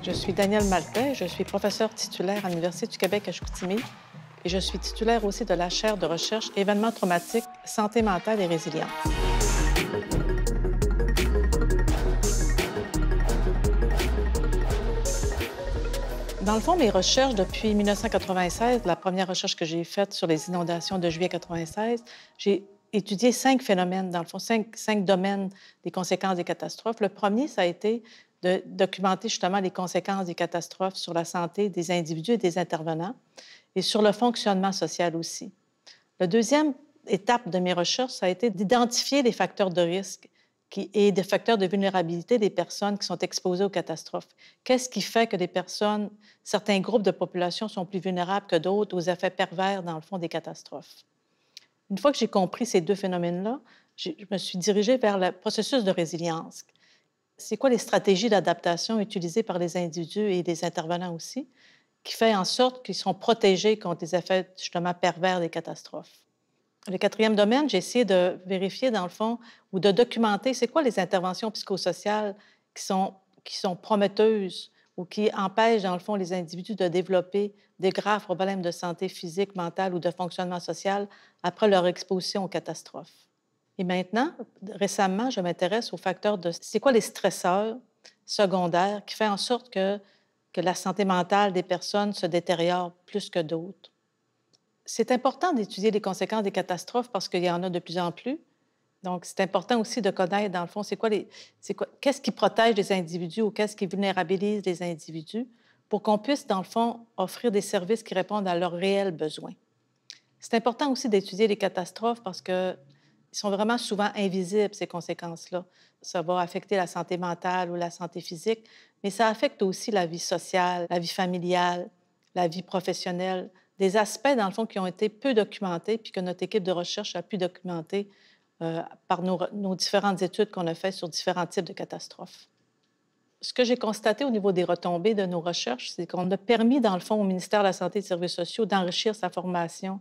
Je suis Danielle Maltais, je suis professeure titulaire à l'Université du Québec à Chicoutimi et je suis titulaire aussi de la chaire de recherche Événements traumatiques, santé mentale et résilience. Dans le fond, mes recherches depuis 1996, la première recherche que j'ai faite sur les inondations de juillet 96, j'ai étudié 5 phénomènes, dans le fond, cinq domaines des conséquences des catastrophes. Le premier, ça a été de documenter justement les conséquences des catastrophes sur la santé des individus et des intervenants et sur le fonctionnement social aussi. La deuxième étape de mes recherches, ça a été d'identifier les facteurs de risque et des facteurs de vulnérabilité des personnes qui sont exposées aux catastrophes. Qu'est-ce qui fait que certains groupes de population sont plus vulnérables que d'autres aux effets pervers, dans le fond, des catastrophes? Une fois que j'ai compris ces deux phénomènes-là, je me suis dirigée vers le processus de résilience. C'est quoi les stratégies d'adaptation utilisées par les individus et les intervenants aussi, qui fait en sorte qu'ils sont protégés contre les effets, justement, pervers des catastrophes? Le quatrième domaine, j'ai essayé de vérifier, dans le fond, ou de documenter, c'est quoi les interventions psychosociales qui sont prometteuses ou qui empêchent, dans le fond, les individus de développer des graves problèmes de santé physique, mentale ou de fonctionnement social après leur exposition aux catastrophes. Et maintenant, récemment, je m'intéresse aux facteurs de... C'est quoi les stresseurs secondaires qui font en sorte que la santé mentale des personnes se détériore plus que d'autres? C'est important d'étudier les conséquences des catastrophes parce qu'il y en a de plus en plus. Donc, c'est important aussi de connaître, dans le fond, qu'est-ce qui protège les individus ou qu'est-ce qui vulnérabilise les individus pour qu'on puisse, dans le fond, offrir des services qui répondent à leurs réels besoins. C'est important aussi d'étudier les catastrophes parce qu'ils sont vraiment souvent invisibles, ces conséquences-là. Ça va affecter la santé mentale ou la santé physique, mais ça affecte aussi la vie sociale, la vie familiale, la vie professionnelle, des aspects, dans le fond, qui ont été peu documentés puis que notre équipe de recherche a pu documenter par nos différentes études qu'on a faites sur différents types de catastrophes. Ce que j'ai constaté au niveau des retombées de nos recherches, c'est qu'on a permis, dans le fond, au ministère de la Santé et des Services sociaux d'enrichir sa formation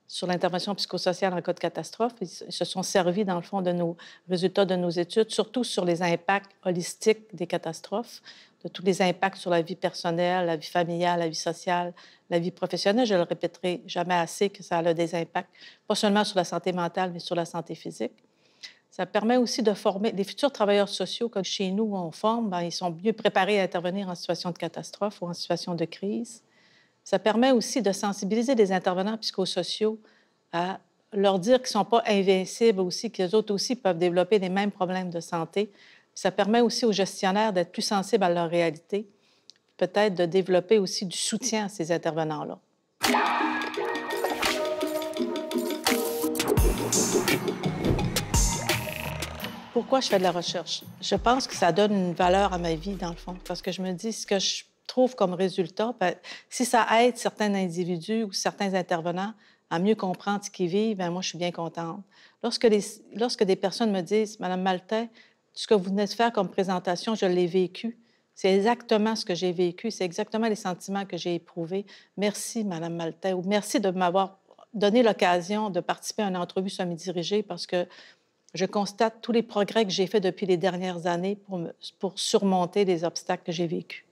sur l'intervention psychosociale en cas de catastrophe. Ils se sont servis, dans le fond, de nos résultats de nos études, surtout sur les impacts holistiques des catastrophes, de tous les impacts sur la vie personnelle, la vie familiale, la vie sociale, la vie professionnelle. Je ne le répéterai jamais assez que ça a des impacts, pas seulement sur la santé mentale, mais sur la santé physique. Ça permet aussi de former les futurs travailleurs sociaux, comme chez nous, où on forme, bien, ils sont mieux préparés à intervenir en situation de catastrophe ou en situation de crise. Ça permet aussi de sensibiliser les intervenants psychosociaux à leur dire qu'ils ne sont pas invincibles aussi, qu'eux autres aussi peuvent développer les mêmes problèmes de santé. Ça permet aussi aux gestionnaires d'être plus sensibles à leur réalité, peut-être de développer aussi du soutien à ces intervenants-là. Pourquoi je fais de la recherche? Je pense que ça donne une valeur à ma vie, dans le fond, parce que je me dis ce que je trouve comme résultat, bien, si ça aide certains individus ou certains intervenants à mieux comprendre ce qu'ils vivent, bien, moi, je suis bien contente. Lorsque des personnes me disent « Madame Maltais, ce que vous venez de faire comme présentation, je l'ai vécu. C'est exactement ce que j'ai vécu, c'est exactement les sentiments que j'ai éprouvés. Merci, Madame Maltais, ou merci de m'avoir donné l'occasion de participer à une entrevue semi-dirigée parce que je constate tous les progrès que j'ai faits depuis les dernières années pour surmonter les obstacles que j'ai vécus. »